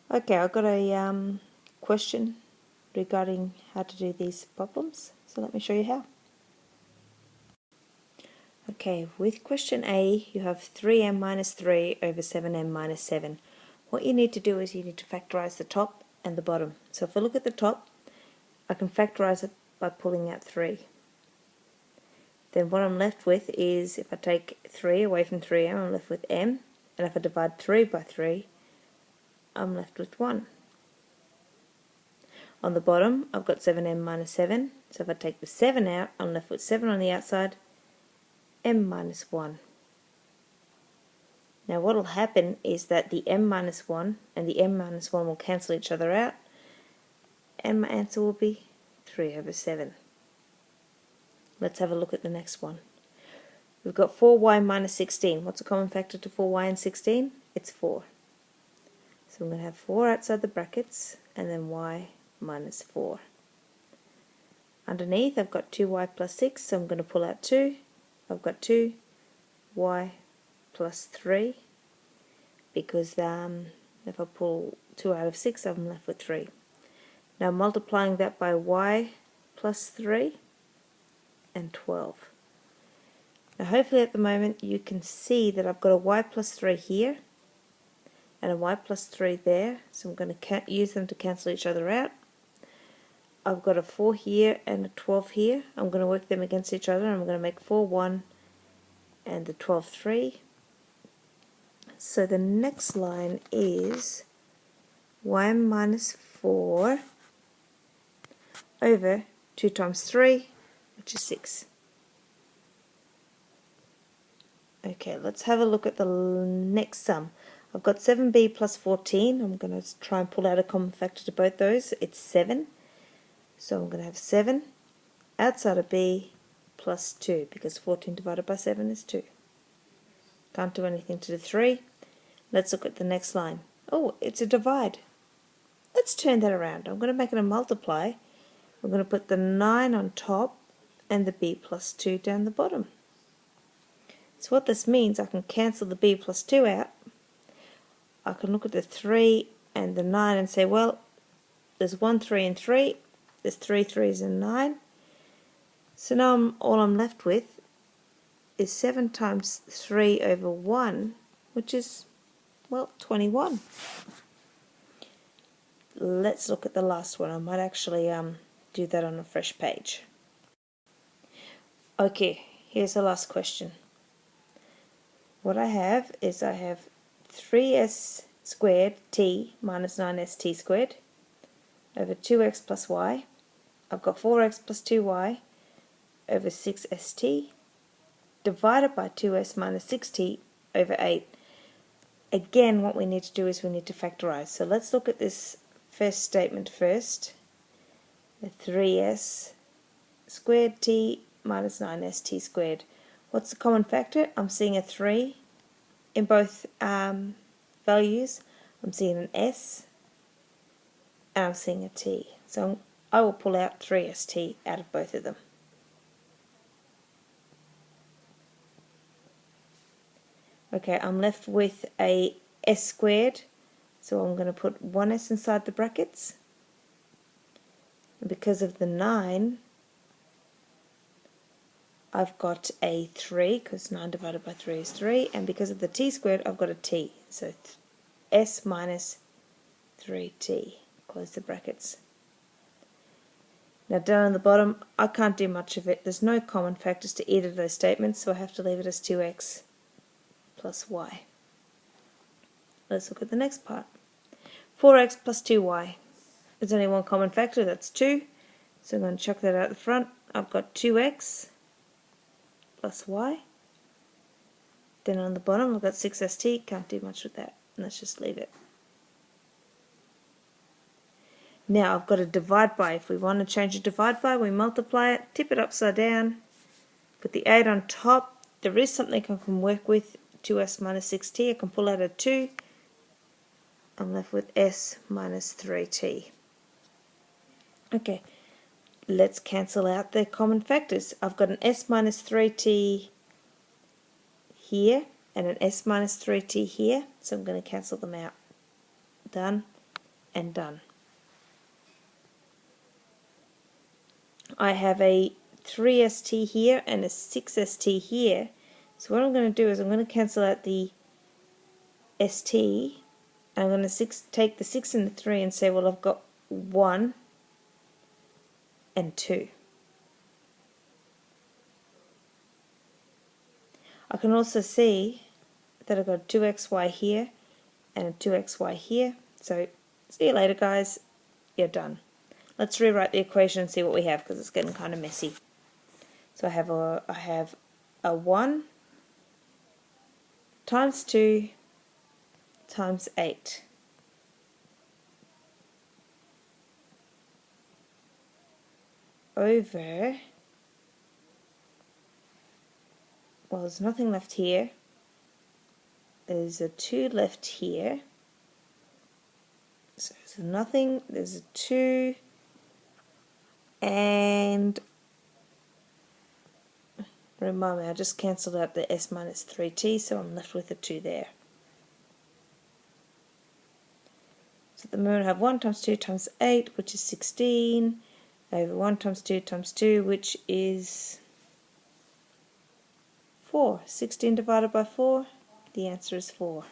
Okay, I've got a question regarding how to do these problems, so let me show you how. Okay, with question A, you have 3m minus 3 over 7m minus 7. What you need to do is you need to factorize the top and the bottom. So if I look at the top, I can factorize it by pulling out 3. Then what I'm left with is, if I take 3 away from 3m, I'm left with m, and if I divide 3 by 3, I'm left with 1. On the bottom, I've got 7m minus 7, so if I take the 7 out, I'm left with 7 on the outside, m minus 1. Now what will happen is that the m minus 1 and the m minus 1 will cancel each other out, and my answer will be 3 over 7. Let's have a look at the next one. We've got 4y minus 16. What's a common factor to 4y and 16? It's 4. So I'm going to have 4 outside the brackets, and then y minus 4. Underneath I've got 2y plus 6, so I'm going to pull out 2. I've got 2y plus 3, because if I pull 2 out of 6, I'm left with 3. Now multiplying that by y plus 3 and 12. Now hopefully at the moment you can see that I've got a y plus 3 here and a y plus 3 there, so I'm going to use them to cancel each other out. I've got a 4 here and a 12 here. I'm going to work them against each other, and I'm going to make 4 1 and the 12 3. So the next line is y minus 4 over 2 times 3, which is 6. Okay, let's have a look at the next sum. I've got 7b plus 14. I'm going to try and pull out a common factor to both those. It's 7. So I'm going to have 7 outside of b plus 2, because 14 divided by 7 is 2. Can't do anything to the 3. Let's look at the next line. Oh, it's a divide. Let's turn that around. I'm going to make it a multiply. I'm going to put the 9 on top and the b plus 2 down the bottom. So what this means, I can cancel the b plus 2 out. I can look at the 3 and the 9 and say, well, there's 1 3 and 3. There's 3 3s and 9. So now all I'm left with is 7 times 3 over 1, which is, well, 21. Let's look at the last one. I might actually do that on a fresh page. Okay, here's the last question. What I have is 3s squared t minus 9st squared over 2x plus y. I've got 4x plus 2y over 6st divided by 2s minus 6t over 8. Again, what we need to do is we need to factorize. So let's look at this first statement first. The 3s squared t minus 9st squared. What's the common factor? I'm seeing a 3 in both values. I'm seeing an s and I'm seeing a t. So I will pull out 3st out of both of them. Okay, I'm left with a s squared, so I'm going to put 1s inside the brackets. And because of the 9, I've got a 3, because 9 divided by 3 is 3, and because of the t squared, I've got a t. So s minus 3t. Close the brackets. Now down on the bottom, I can't do much of it. There's no common factors to either of those statements, so I have to leave it as 2x plus y. Let's look at the next part. 4x plus 2y. There's only one common factor, that's 2. So I'm going to chuck that out the front. I've got 2x plus y. Then on the bottom I've got 6st, can't do much with that. Let's just leave it. Now I've got a divide by. If we want to change a divide by, we multiply it, tip it upside down, put the 8 on top. There is something I can work with, 2s minus 6t. I can pull out a 2. I'm left with s minus 3t. Okay, let's cancel out the common factors. I've got an s minus 3t here and an s minus 3t here, so I'm going to cancel them out. Done. and done. I have a 3st here and a 6st here. So what I'm going to do is I'm going to cancel out the st. I'm going to take the 6 and the 3 and say, well, I've got 1 and 2. I can also see that I've got 2xy here and a 2xy here. So see you later, guys. You're done. Let's rewrite the equation and see what we have, because it's getting kind of messy. So I have a 1 times 2 times 8 over, well, there's nothing left here. There's a 2 left here. So there's nothing, there's a 2, and remind me, I just cancelled out the s minus 3t, so I'm left with a 2 there. So at the moment I have 1 times 2 times 8, which is 16, over 1 times 2, which is 4. 16 divided by 4, the answer is 4.